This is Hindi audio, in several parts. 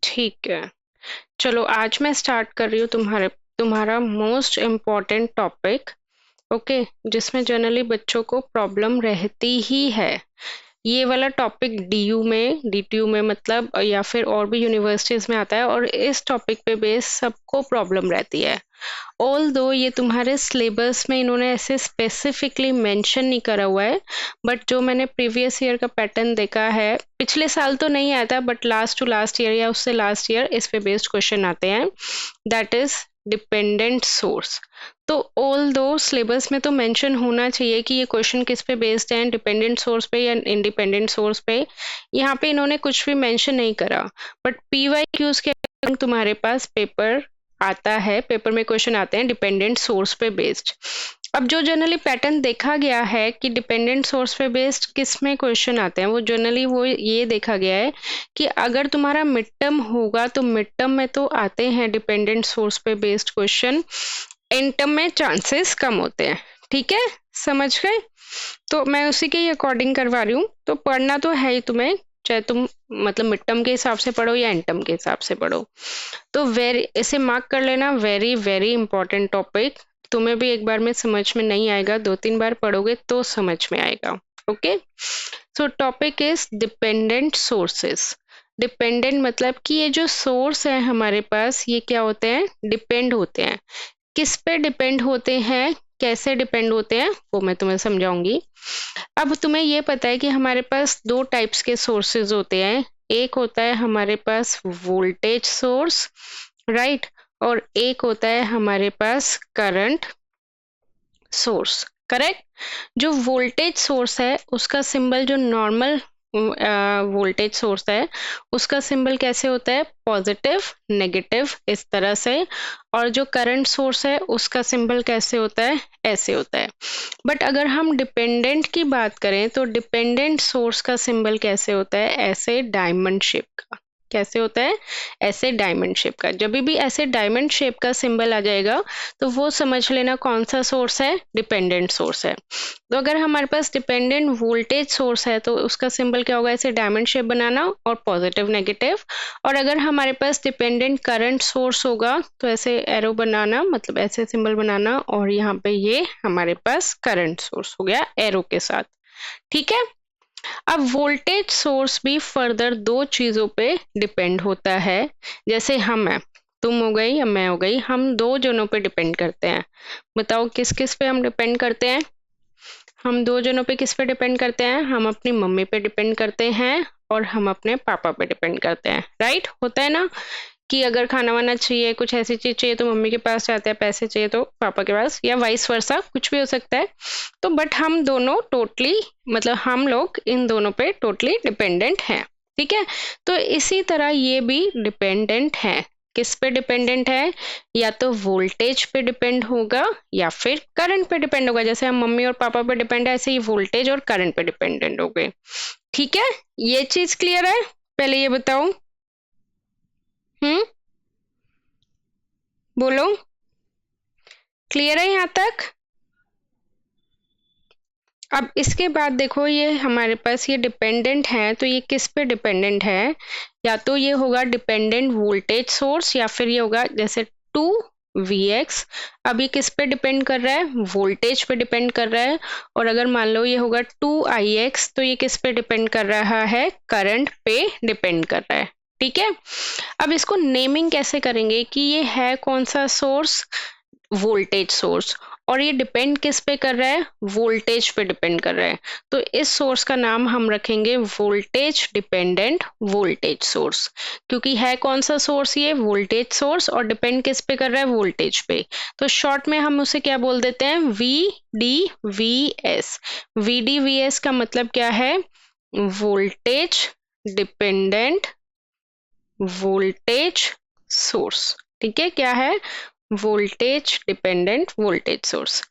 ठीक है। चलो आज मैं स्टार्ट कर रही हूँ तुम्हारा मोस्ट इम्पॉर्टेंट टॉपिक। ओके, जिसमें जनरली बच्चों को प्रॉब्लम रहती ही है। ये वाला टॉपिक डीयू में, डीटीयू में मतलब, या फिर और भी यूनिवर्सिटीज में आता है, और इस टॉपिक पे बेस सबको प्रॉब्लम रहती है। ऑल दो ये तुम्हारे सिलेबस में इन्होंने ऐसे स्पेसिफिकली मेंशन नहीं करा हुआ है, बट जो मैंने प्रीवियस ईयर का पैटर्न देखा है, पिछले साल तो नहीं आया था, but last to last year या उससे लास्ट ईयर इस पे बेस्ड क्वेश्चन आते हैं। That is dependent source. तो ऑल दो सिलेबस में तो मेंशन होना चाहिए कि ये क्वेश्चन किस पे बेस्ड है, डिपेंडेंट सोर्स पे या इंडिपेंडेंट सोर्स पे। यहाँ पे इन्होंने कुछ भी मेंशन नहीं करा, बट PYQs के तुम्हारे पास पेपर आता है, पेपर में क्वेश्चन आते हैं डिपेंडेंट सोर्स पे बेस्ड। अब जो जनरली पैटर्न देखा गया है कि डिपेंडेंट सोर्स पे बेस्ड किस में क्वेश्चन आते हैं, वो जनरली वो ये देखा गया है कि अगर तुम्हारा मिड टर्म होगा तो मिड टर्म में तो आते हैं डिपेंडेंट सोर्स पे बेस्ड क्वेश्चन, एंड टर्म में चांसेस कम होते हैं। ठीक है, समझ गए? तो मैं उसी के अकॉर्डिंग करवा रही हूँ। तो पढ़ना तो है ही तुम्हें, चाहे तुम मतलब मिड टर्म के हिसाब से पढ़ो या एंड टर्म के हिसाब से पढ़ो। तो वेरी इसे मार्क कर लेना, वेरी वेरी इंपॉर्टेंट टॉपिक। तुम्हें भी एक बार में समझ में नहीं आएगा, 2-3 बार पढ़ोगे तो समझ में आएगा। Okay, so topic is dependent sources. Dependent मतलब कि ये जो सोर्स है हमारे पास, ये क्या होते हैं? डिपेंड होते हैं। किस पे डिपेंड होते हैं, कैसे डिपेंड होते हैं, वो मैं तुम्हें समझाऊंगी। अब तुम्हें ये पता है कि हमारे पास दो टाइप्स के सोर्सेज होते हैं। एक होता है हमारे पास वोल्टेज सोर्स, राइट, और एक होता है हमारे पास करंट सोर्स। करेक्ट? जो वोल्टेज सोर्स है उसका सिंबल, जो नॉर्मल वोल्टेज सोर्स है उसका सिंबल कैसे होता है? पॉजिटिव, नेगेटिव, इस तरह से। और जो करंट सोर्स है उसका सिंबल कैसे होता है? ऐसे होता है। बट अगर हम डिपेंडेंट की बात करें तो डिपेंडेंट सोर्स का सिंबल कैसे होता है? ऐसे डायमंड शेप का। कैसे होता है? ऐसे डायमंड शेप का। जब भी ऐसे डायमंड शेप का सिंबल आ जाएगा तो वो समझ लेना कौन सा सोर्स है? डिपेंडेंट सोर्स है। तो अगर हमारे पास डिपेंडेंट वोल्टेज सोर्स है तो उसका सिंबल क्या होगा? ऐसे डायमंड शेप बनाना और पॉजिटिव नेगेटिव। और अगर हमारे पास डिपेंडेंट करंट सोर्स होगा तो ऐसे एरो बनाना, मतलब ऐसे सिंबल बनाना, और यहाँ पे ये हमारे पास करंट सोर्स हो गया एरो के साथ। ठीक है? अब वोल्टेज सोर्स भी फर्दर दो चीजों पे डिपेंड होता है। जैसे हम हैं, तुम हो गई या मैं हो गई, हम दो जनों पे डिपेंड करते हैं। बताओ किस किस पे हम डिपेंड करते हैं? हम दो जनों पे किस पे डिपेंड करते हैं? हम अपनी मम्मी पे डिपेंड करते हैं और हम अपने पापा पे डिपेंड करते हैं। राइट? होता है ना कि अगर खाना वाना चाहिए, कुछ ऐसी चीज चाहिए तो मम्मी के पास जाते हैं, पैसे चाहिए तो पापा के पास, या वाइस वर्सा, कुछ भी हो सकता है। तो बट हम दोनों टोटली, मतलब हम लोग इन दोनों पे टोटली डिपेंडेंट हैं। ठीक है? तो इसी तरह ये भी डिपेंडेंट है। किस पे डिपेंडेंट है? या तो वोल्टेज पे डिपेंड होगा या फिर करंट पे डिपेंड होगा। जैसे हम मम्मी और पापा पे डिपेंड है, ऐसे ही वोल्टेज और करंट पे डिपेंडेंट हो गए। ठीक है, ये चीज क्लियर है? पहले ये बताओ, बोलो, क्लियर है यहाँ तक? अब इसके बाद देखो, ये हमारे पास ये डिपेंडेंट है, तो ये किस पे डिपेंडेंट है? या तो ये होगा डिपेंडेंट वोल्टेज सोर्स, या फिर ये होगा जैसे 2Vx। अब ये किस पे डिपेंड कर रहा है? वोल्टेज पे डिपेंड कर रहा है। और अगर मान लो ये होगा 2Ix, तो ये किस पे डिपेंड कर रहा है? करंट पे डिपेंड कर रहा है। ठीक है? अब इसको नेमिंग कैसे करेंगे कि ये है कौन सा सोर्स? Voltage source. और ये डिपेंड किस पे कर रहा है? वोल्टेज पे डिपेंड कर रहा है। तो इस सोर्स का नाम हम रखेंगे वोल्टेज डिपेंडेंट वोल्टेज सोर्स। क्योंकि है कौन सा सोर्स? ये वोल्टेज सोर्स, और डिपेंड किस पे कर रहा है? वोल्टेज पे। तो शॉर्ट में हम उसे क्या बोल देते हैं? VDVS। VDVS का मतलब क्या है? Voltage dependent voltage source. ठीक है, क्या है? Voltage dependent voltage source.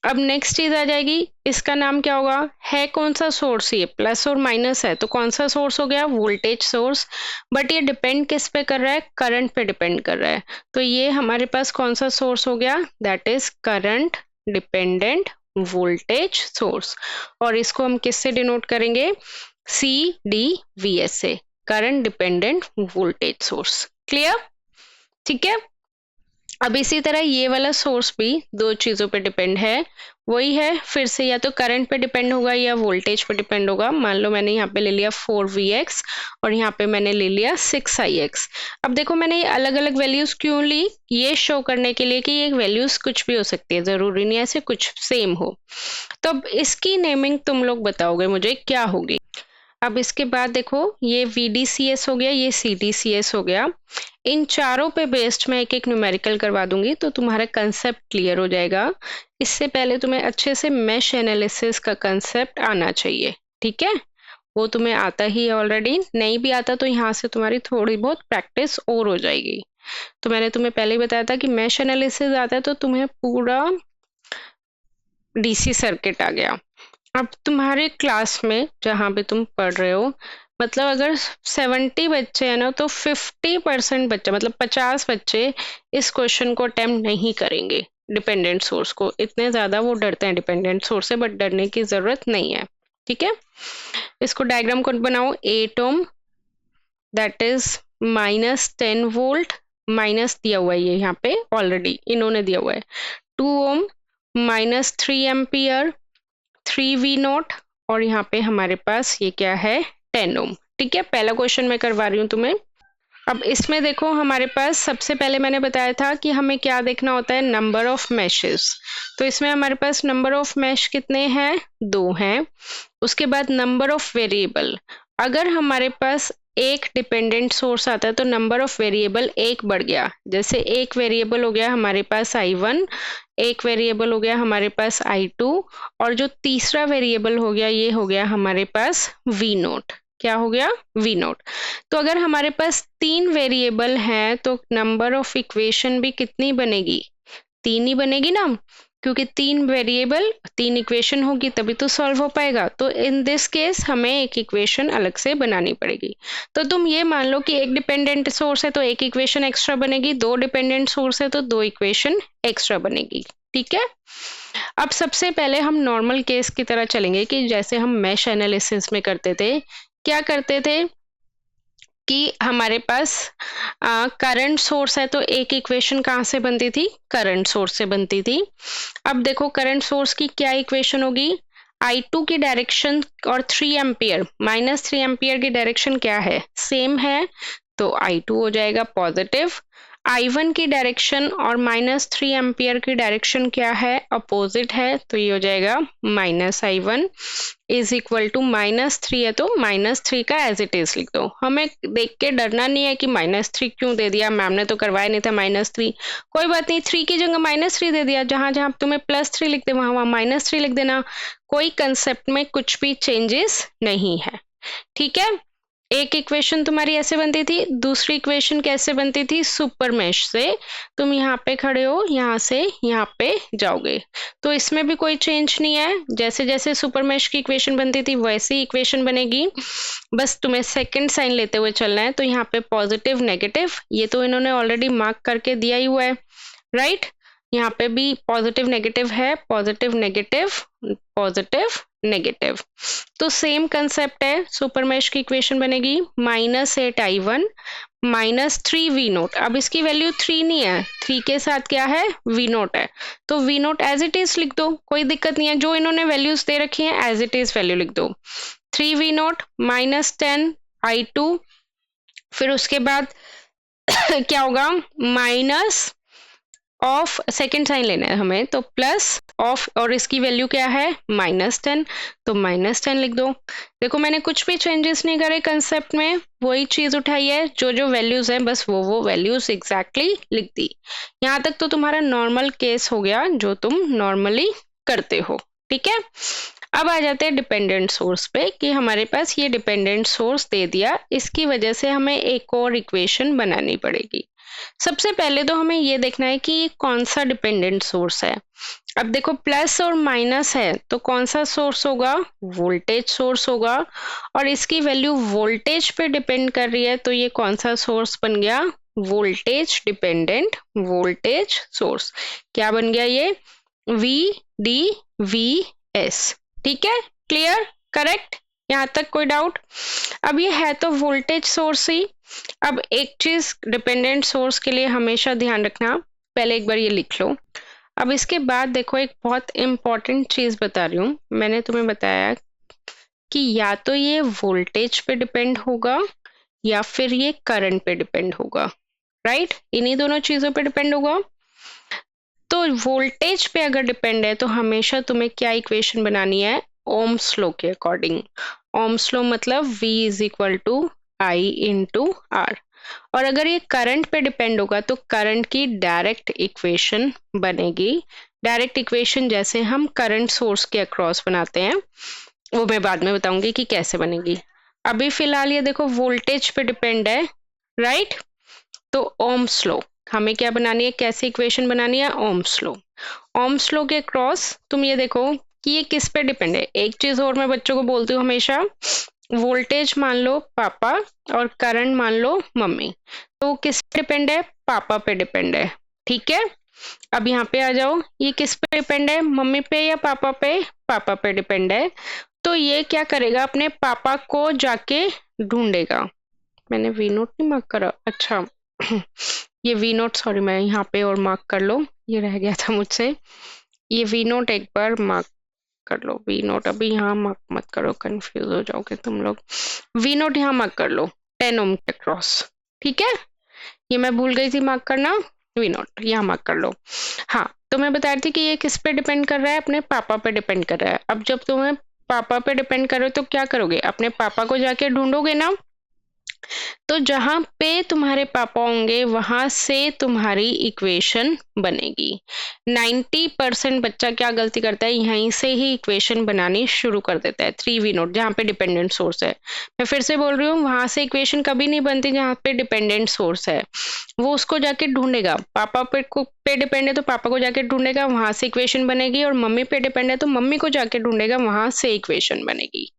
अब नेक्स्ट चीज आ जाएगी, इसका नाम क्या होगा? है कौन सा सोर्स? ये प्लस और माइनस है, तो कौन सा सोर्स हो गया? Voltage source. बट ये डिपेंड किस पे कर रहा है? करंट पे डिपेंड कर रहा है। तो ये हमारे पास कौन सा सोर्स हो गया? That is current dependent voltage source. और इसको हम किससे डिनोट करेंगे? CDVS से। Current dependent voltage source. Clear? ठीक है। अब इसी तरह ये वाला सोर्स भी दो चीजों पे डिपेंड है, वही है फिर से या तो करंट पे डिपेंड होगा या वोल्टेज पे डिपेंड होगा। मान लो मैंने यहाँ पे ले लिया 4Vx और यहाँ पे मैंने ले लिया 6Ix। अब देखो मैंने ये अलग अलग वैल्यूज क्यों ली, ये शो करने के लिए कि ये वैल्यूज कुछ भी हो सकती है, जरूरी नहीं ऐसे कुछ सेम हो। तो अब इसकी नेमिंग तुम लोग बताओगे मुझे क्या होगी। अब इसके बाद देखो ये VDCS हो गया, ये CDCS हो गया, इन चारों पे बेस्ड मैं एक एक न्यूमेरिकल करवा दूंगी तो तुम्हारा कंसेप्ट क्लियर हो जाएगा। इससे पहले तुम्हें अच्छे से मेश एनालिसिस का कंसेप्ट आना चाहिए, ठीक है? वो तुम्हें आता ही ऑलरेडी, नहीं भी आता तो यहाँ से तुम्हारी थोड़ी बहुत प्रैक्टिस और हो जाएगी। तो मैंने तुम्हें पहले ही बताया था कि मेश एनालिसिस आता है तो तुम्हें पूरा DC सर्किट आ गया। अब तुम्हारे क्लास में जहाँ पे तुम पढ़ रहे हो, मतलब अगर 70 बच्चे हैं ना तो 50% बच्चे मतलब 50 बच्चे इस क्वेश्चन को अटेम्प्ट नहीं करेंगे डिपेंडेंट सोर्स को। इतने ज्यादा वो डरते हैं डिपेंडेंट सोर्स से, बट डरने की जरूरत नहीं है, ठीक है? इसको डायग्राम को बनाओ। 8 ओम दैट इज -10 वोल्ट, माइनस दिया हुआ है ये यहाँ पे ऑलरेडी इन्होंने दिया हुआ है। 2 ओम -3 एम्पियर 3V0 और यहाँ पे हमारे पास ये क्या है 10 ओम, ठीक है? पहला क्वेश्चन मैं करवा रही हूँ तुम्हें। अब इसमें देखो हमारे पास सबसे पहले मैंने बताया था कि हमें क्या देखना होता है, नंबर ऑफ मैशेस। तो इसमें हमारे पास नंबर ऑफ मैश कितने हैं, 2 हैं। उसके बाद नंबर ऑफ वेरिएबल, अगर हमारे पास एक डिपेंडेंट सोर्स आता है तो नंबर ऑफ वेरिएबल एक बढ़ गया। जैसे एक वेरिएबल हो गया हमारे पास I1, एक वेरिएबल हो गया हमारे पास I2 और जो तीसरा वेरिएबल हो गया ये हो गया हमारे पास V0। क्या हो गया, V0। तो अगर हमारे पास 3 वेरिएबल हैं तो नंबर ऑफ इक्वेशन भी कितनी बनेगी, 3 ही बनेगी ना, क्योंकि 3 वेरिएबल 3 इक्वेशन होगी तभी तो सॉल्व हो पाएगा। तो इन दिस केस हमें एक इक्वेशन अलग से बनानी पड़ेगी। तो तुम ये मान लो कि एक डिपेंडेंट सोर्स है तो एक इक्वेशन एक्स्ट्रा बनेगी, 2 डिपेंडेंट सोर्स है तो 2 इक्वेशन एक्स्ट्रा बनेगी, ठीक है? अब सबसे पहले हम नॉर्मल केस की तरह चलेंगे कि जैसे हम मेश एनालिसिस में करते थे। क्या करते थे कि हमारे पास करंट सोर्स है तो एक इक्वेशन कहाँ से बनती थी, करंट सोर्स से बनती थी। अब देखो करंट सोर्स की क्या इक्वेशन होगी, I2 की डायरेक्शन और 3 एम्पियर -3 एम्पियर की डायरेक्शन क्या है, सेम है, तो I2 हो जाएगा पॉजिटिव। I1 की डायरेक्शन और -3 एम्पियर की डायरेक्शन क्या है, अपोजिट है, तो ये हो जाएगा -I1 इज इक्वल टू -3 है तो -3 का एज इट इज लिख दो। हमें देख के डरना नहीं है कि -3 क्यों दे दिया, मैम ने तो करवाया नहीं था -3। कोई बात नहीं, 3 की जगह -3 दे दिया, जहां जहां तुम्हें +3 लिख दे वहां वहां -3 लिख देना। कोई कंसेप्ट में कुछ भी चेंजेस नहीं है, ठीक है? एक इक्वेशन तुम्हारी ऐसे बनती थी, दूसरी इक्वेशन कैसे बनती थी, सुपर मैश से। तुम यहाँ पे खड़े हो, यहाँ से यहाँ पे जाओगे, तो इसमें भी कोई चेंज नहीं है। जैसे जैसे सुपर मैश की इक्वेशन बनती थी वैसी इक्वेशन बनेगी, बस तुम्हें सेकंड साइन लेते हुए चलना है। तो यहाँ पे पॉजिटिव नेगेटिव, ये तो इन्होंने ऑलरेडी मार्क करके दिया ही हुआ है, राइट? यहाँ पे भी पॉजिटिव नेगेटिव है, पॉजिटिव नेगेटिव पॉजिटिव नेगेटिव। तो सेम कंसेप्ट है, सुपर मैश की इक्वेशन बनेगी -8I1 -3V0। अब इसकी वैल्यू 3 नहीं है, 3 के साथ क्या है, V0 है, तो V0 एज इट इज लिख दो, कोई दिक्कत नहीं है। जो इन्होंने वैल्यूज दे रखी हैं एज इट इज वैल्यू लिख दो, 3V0 -10I2, फिर उसके बाद क्या होगा, माइनस ऑफ, सेकेंड साइन लेना है हमें, तो प्लस ऑफ, और इसकी वैल्यू क्या है -10, तो -10 लिख दो। देखो मैंने कुछ भी चेंजेस नहीं करे कंसेप्ट में, वही चीज उठाई है, जो जो वैल्यूज हैं बस वो वैल्यूज एग्जैक्टली लिख दी। यहाँ तक तो तुम्हारा नॉर्मल केस हो गया जो तुम नॉर्मली करते हो, ठीक है? अब आ जाते हैं डिपेंडेंट सोर्स पे कि हमारे पास ये डिपेंडेंट सोर्स दे दिया, इसकी वजह से हमें एक और इक्वेशन बनानी पड़ेगी। सबसे पहले तो हमें ये देखना है कि कौन सा डिपेंडेंट सोर्स है। अब देखो प्लस और माइनस है तो कौन सा सोर्स होगा, वोल्टेज सोर्स होगा, और इसकी वैल्यू वोल्टेज पे डिपेंड कर रही है, तो ये कौन सा सोर्स बन गया, वोल्टेज डिपेंडेंट वोल्टेज सोर्स। क्या बन गया ये, VDVS, ठीक है? Clear, correct? यहाँ तक कोई डाउट? अब ये है तो वोल्टेज सोर्स ही। अब एक चीज डिपेंडेंट सोर्स के लिए हमेशा ध्यान रखना, पहले एक बार ये लिख लो। अब इसके बाद देखो एक बहुत इंपॉर्टेंट चीज बता रही हूँ। मैंने तुम्हें बताया कि या तो ये वोल्टेज पे डिपेंड होगा या फिर ये करंट पे डिपेंड होगा, राइट? इन्हीं दोनों चीजों पे डिपेंड होगा। तो वोल्टेज पे अगर डिपेंड है तो हमेशा तुम्हें क्या इक्वेशन बनानी है? ओम्स लॉ के अकॉर्डिंग। ओम्स लॉ मतलब V is equal to I into R. और अगर ये करंट पे डिपेंड होगा तो करंट की डायरेक्ट इक्वेशन बनेगी। डायरेक्ट इक्वेशन जैसे हम करंट सोर्स के अक्रॉस बनाते हैं, वो मैं बाद में बताऊंगी कि कैसे बनेगी। अभी फिलहाल ये देखो वोल्टेज पे डिपेंड है, राइट? तो ओम्स लॉ हमें क्या बनानी है, कैसी इक्वेशन बनानी है? Ohm's law. ओम्स लॉ के क्रॉस तुम ये देखो कि ये किस पे डिपेंड है। एक चीज और मैं बच्चों को बोलती हूँ हमेशा, वोल्टेज मान लो पापा और करंट मान लो मम्मी, तो किस पे डिपेंड है? पापा पे डिपेंड है, ठीक है? अब यहाँ पे आ जाओ, ये किस पे डिपेंड है? मम्मी पे या पापा पे? पापा पे डिपेंड है। तो ये क्या करेगा? अपने पापा को जाके ढूंढेगा। मैंने वी नोट नहीं मार्क करा, अच्छा ये वी नोट, सॉरी, मैं यहाँ पे और मार्क कर लो, ये रह गया था मुझसे। ये वी नोट एक बार मार्क कर लो। वी नोट अभी यहाँ मार्क मत करो, कंफ्यूज हो जाओगे तुम लोग। वी नोट यहाँ मार्क कर लो 10 ओम के क्रॉस, ठीक है? ये मैं भूल गई थी मार्क करना, वी नोट यहाँ मार्क कर लो। हाँ, तो मैं बता रही थी कि ये किस पे डिपेंड कर रहा है? अपने पापा पे डिपेंड कर रहा है। अब जब तुम्हें पापा पे डिपेंड करो तो क्या करोगे? अपने पापा को जाके ढूंढोगे ना। तो जहां पे तुम्हारे पापा होंगे वहां से तुम्हारी इक्वेशन बनेगी। 90% बच्चा क्या गलती करता है? यहीं से ही इक्वेशन बनानी शुरू कर देता है। 3V नोट जहां पे डिपेंडेंट सोर्स है, मैं फिर से बोल रही हूँ, वहां से इक्वेशन कभी नहीं बनती जहां पे डिपेंडेंट सोर्स है। वो उसको जाके ढूंढेगा। पापा पे डिपेंड है तो पापा को जाके ढूंढेगा, वहां से इक्वेशन बनेगी। और मम्मी पे डिपेंड है तो मम्मी को जाके ढूंढेगा, वहां से इक्वेशन बनेगी।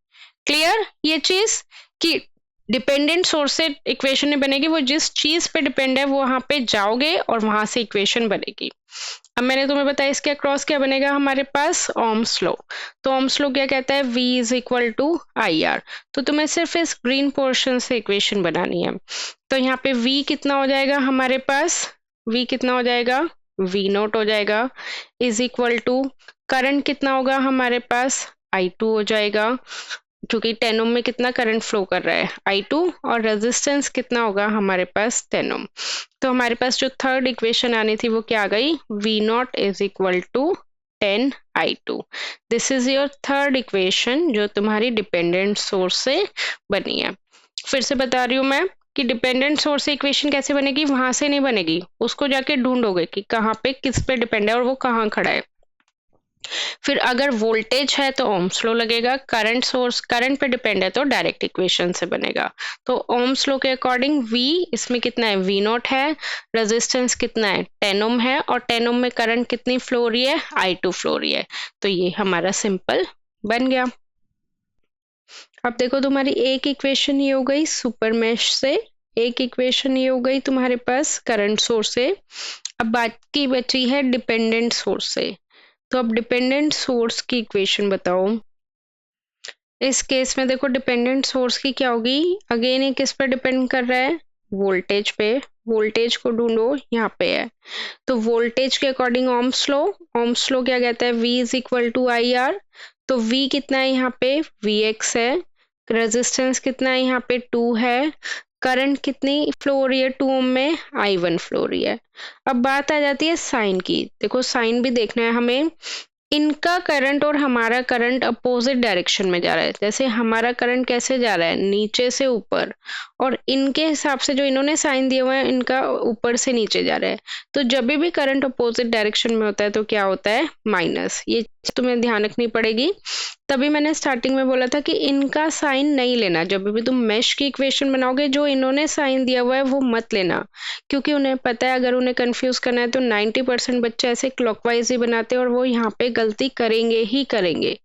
क्लियर ये चीज कि डिपेंडेंट सोर्स से इक्वेशन नहीं बनेगी, वो जिस चीज पे डिपेंड है वो वहां पे जाओगे और वहां से इक्वेशन बनेगी। अब मैंने तुम्हें बताया इसके अक्रॉस क्या बनेगा हमारे पास? Ohm's law. तो ओम्स लॉ क्या कहता है? V is equal to I R. तो तुम्हें सिर्फ इस ग्रीन पोर्शन से इक्वेशन बनानी है। तो यहाँ पे V कितना हो जाएगा हमारे पास? V कितना हो जाएगा? V नोट हो जाएगा, इज इक्वल टू करंट कितना होगा हमारे पास? I2 हो जाएगा, क्योंकि 10 ओम में कितना करंट फ्लो कर रहा है? I2। और रेजिस्टेंस कितना होगा हमारे पास? 10 ओम। तो हमारे पास जो थर्ड इक्वेशन आनी थी वो क्या आ गई? V not is equal to 10I2। This is your third equation जो तुम्हारी डिपेंडेंट सोर्स से बनी है। फिर से बता रही हूँ मैं कि डिपेंडेंट सोर्स से इक्वेशन कैसे बनेगी? वहां से नहीं बनेगी, उसको जाके ढूंढोगे कि कहाँ पे किस पे डिपेंड है और वो कहाँ खड़ा है। फिर अगर वोल्टेज है तो ओम्स लॉ लगेगा, करंट सोर्स करंट पे डिपेंड है तो डायरेक्ट इक्वेशन से बनेगा। तो ओम्स लॉ के अकॉर्डिंग V इसमें कितना है? V नॉट है। रेजिस्टेंस कितना है? 10 ओम है। और 10 ओम में करंट कितनी फ्लो हो रही है? I2 फ्लो हो रही है। तो ये हमारा सिंपल बन गया। अब देखो तुम्हारी एक इक्वेशन ये हो गई सुपर मैश से, एक इक्वेशन ये हो गई तुम्हारे पास करंट सोर्स से। अब बाकी बची है डिपेंडेंट सोर्स से। तो अब डिपेंडेंट सोर्स की इक्वेशन बताओ। इस केस में देखो डिपेंडेंट सोर्स की क्या होगी? अगेन ये किस पर डिपेंड कर रहा है? वोल्टेज पे। वोल्टेज को ढूंढो, यहाँ पे है। तो वोल्टेज के according ohm's law, ohm's law क्या कहता है? V is equal to I R. तो V कितना है यहाँ पे? Vx है। रेजिस्टेंस कितना है यहाँ पे? 2 है। करंट कितनी फ्लो हो रही है 2 ओम में? I1 फ्लो हो रही है। अब बात आ जाती है साइन की। देखो साइन भी देखना है हमें। इनका करंट और हमारा करंट अपोजिट डायरेक्शन में जा रहा है। जैसे हमारा करंट कैसे जा रहा है? नीचे से ऊपर, और इनके हिसाब से जो इन्होंने साइन दिए हुए हैं इनका ऊपर से नीचे जा रहा है। तो जब भी करंट अपोजिट डायरेक्शन में होता है तो क्या होता है? माइनस। ये तुम्हें ध्यान रखनी पड़ेगी। तभी मैंने स्टार्टिंग में बोला था कि इनका साइन नहीं लेना। जब भी तुम मेश की इक्वेशन बनाओगे जो इन्होंने साइन दिया हुआ है वो मत लेना, क्योंकि उन्हें पता है अगर उन्हें कंफ्यूज करना है तो 90% बच्चे ऐसे क्लॉकवाइज ही बनाते हैं और वो यहाँ पे गलती करेंगे ही करेंगे।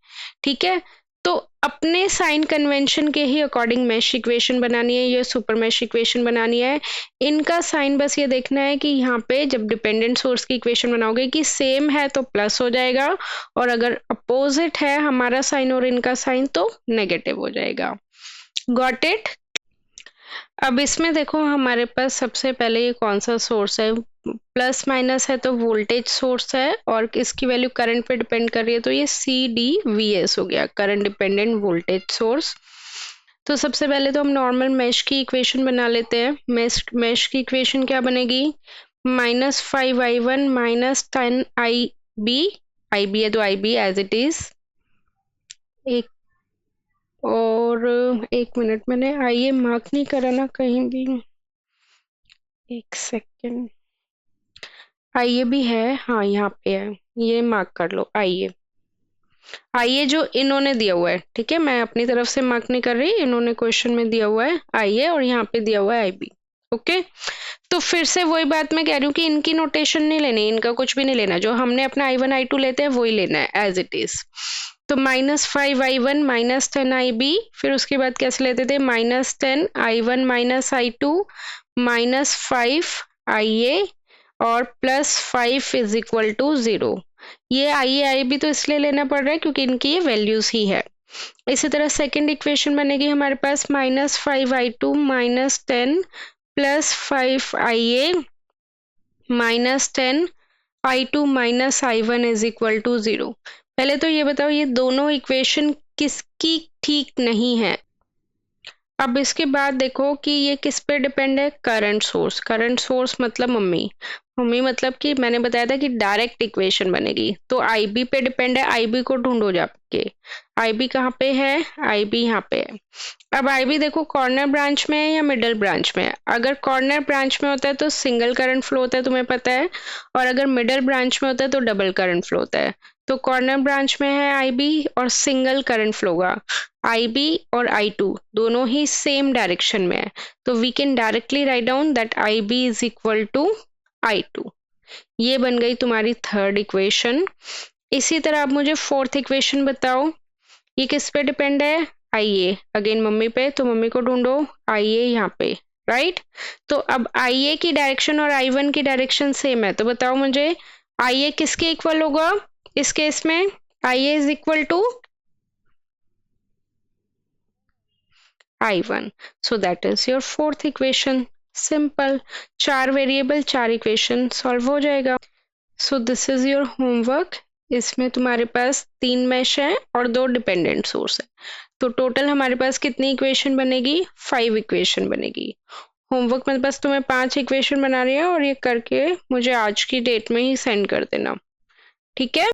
ठीक है, तो अपने साइन कन्वेंशन के ही अकॉर्डिंग मैश इक्वेशन बनानी है, ये सुपर मैश इक्वेशन बनानी है। इनका साइन बस ये देखना है कि यहाँ पे जब डिपेंडेंट सोर्स की इक्वेशन बनाओगे कि सेम है तो प्लस हो जाएगा, और अगर अपोजिट है हमारा साइन और इनका साइन तो नेगेटिव हो जाएगा। Got it? अब इसमें देखो हमारे पास सबसे पहले ये कौन सा सोर्स है, प्लस माइनस है तो वोल्टेज सोर्स है, और इसकी वैल्यू करंट पे डिपेंड कर रही है, तो ये CDVS हो गया, करंट डिपेंडेंट वोल्टेज सोर्स। तो सबसे पहले तो हम नॉर्मल मैश की इक्वेशन बना लेते हैं। मैश की इक्वेशन क्या बनेगी, -5I1 -10IB, IB है तो IB एज इट इज, और एक मिनट, मैंने आइए मार्क नहीं करा ना कहीं भी, एक सेकेंड, आइए भी है, हाँ यहाँ पे है, ये मार्क कर लो। आइए जो इन्होंने दिया हुआ है, ठीक है, मैं अपनी तरफ से मार्क नहीं कर रही, इन्होंने क्वेश्चन में दिया हुआ है आइए, और यहाँ पे दिया हुआ है IB। ओके, तो फिर से वही बात मैं कह रही हूँ कि इनकी नोटेशन नहीं लेनी, इनका कुछ भी नहीं लेना, जो हमने अपना I1 I2 लेते हैं वही लेना है एज इट इज। तो -5I1 -10IB, फिर उसके बाद कैसे लेते थे, -10I1 -I2 -5IA और +5 इज इक्वल टू 0। ये IB तो इसलिए लेना पड़ रहा है क्योंकि इनकी ये वैल्यूज ही है। इसी तरह सेकंड इक्वेशन बनेगी हमारे पास -5I2 -10 +5IA -10I2 -I1 is equal to 0। पहले तो ये बताओ ये दोनों इक्वेशन किसकी ठीक नहीं है। अब इसके बाद देखो कि ये किस पे डिपेंड है, करंट सोर्स। करंट सोर्स मतलब मम्मी मतलब कि मैंने बताया था कि डायरेक्ट इक्वेशन बनेगी, तो IB पे डिपेंड है, IB को ढूंढो जाके। IB कहाँ पे है, IB यहाँ पे है। अब IB देखो कॉर्नर ब्रांच में है या मिडल ब्रांच में है। अगर कॉर्नर ब्रांच में होता है तो सिंगल करंट फ्लो होता है, तुम्हें पता है, और अगर मिडल ब्रांच में होता है तो डबल करंट फ्लो होता है। तो कॉर्नर ब्रांच में है IB और सिंगल करंट फ्लो होगा। IB और I2 दोनों ही सेम डायरेक्शन में है, तो we can directly write down that IB is equal to I2। ये बन गई तुम्हारी थर्ड इक्वेशन। इसी तरह अब मुझे फोर्थ इक्वेशन बताओ, ये किस पे डिपेंड है, IA अगेन मम्मी पे, तो मम्मी को ढूंढो, IA यहाँ पे, राइट। तो अब IA की डायरेक्शन और I1 की डायरेक्शन सेम है, तो बताओ मुझे IA किसके इक्वल होगा इस केस में, IA is equal to I1, so that is your fourth equation। Simple, 4 variable 4 equation solve हो जाएगा। So this is your homework. इसमें तुम्हारे पास 3 मैश है और 2 डिपेंडेंट सोर्स है, तो टोटल हमारे पास कितनी इक्वेशन बनेगी, 5 इक्वेशन बनेगी। होमवर्क में बस तुम्हें 5 इक्वेशन बना रही है, और ये करके मुझे आज की डेट में ही सेंड कर देना, ठीक है।